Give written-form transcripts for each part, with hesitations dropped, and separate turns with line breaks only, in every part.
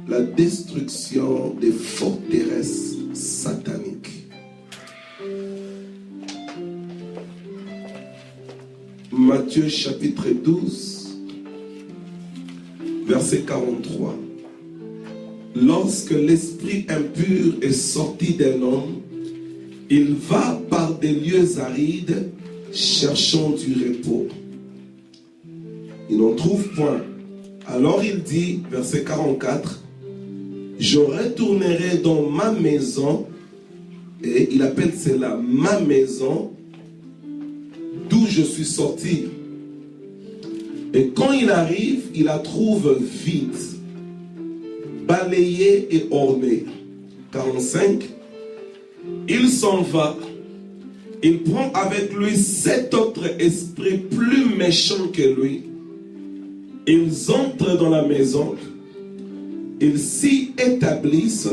La destruction des forteresses sataniques. Matthieu chapitre 12, verset 43. Lorsque l'esprit impur est sorti d'un homme, il va par des lieux arides cherchant du repos. Il n'en trouve point. Alors il dit, verset 44, je retournerai dans ma maison, et il appelle cela ma maison, d'où je suis sorti. Et quand il arrive, il la trouve vide, balayée et ornée. 45, il s'en va, il prend avec lui 7 autres esprits plus méchants que lui. Ils entrent dans la maison, ils s'y établissent,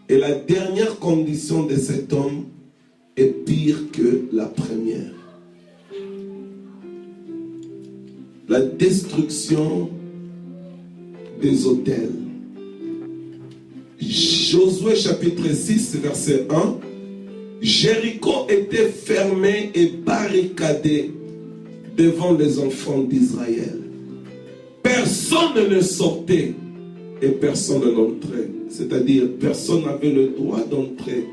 et la dernière condition de cet homme est pire que la première. La destruction des autels. Josué chapitre 6, verset 1. Jéricho était fermé et barricadé devant les enfants d'Israël. Personne ne sortait et personne n'entrait. C'est-à-dire, personne n'avait le droit d'entrer.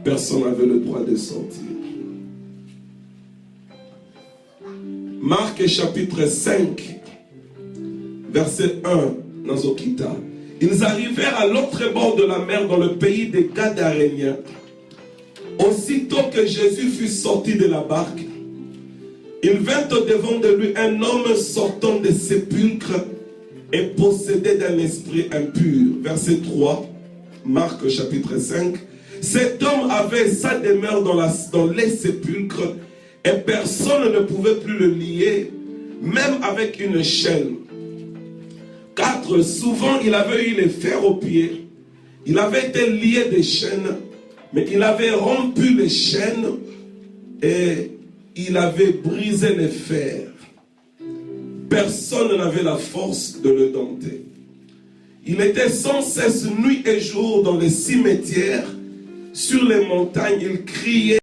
Personne n'avait le droit de sortir. Marc chapitre 5, verset 1, Nazokita. Ils arrivèrent à l'autre bord de la mer dans le pays des Gadaréniens. Aussitôt que Jésus fut sorti de la barque, il vint au-devant de lui un homme sortant des sépulcres et possédé d'un esprit impur. Verset 3, Marc chapitre 5. Cet homme avait sa demeure dans les sépulcres et personne ne pouvait plus le lier, même avec une chaîne. 4. Souvent il avait eu les fers aux pieds. Il avait été lié des chaînes, mais il avait rompu les chaînes et il avait brisé les fers. Personne n'avait la force de le dompter. Il était sans cesse nuit et jour dans les cimetières, sur les montagnes, il criait.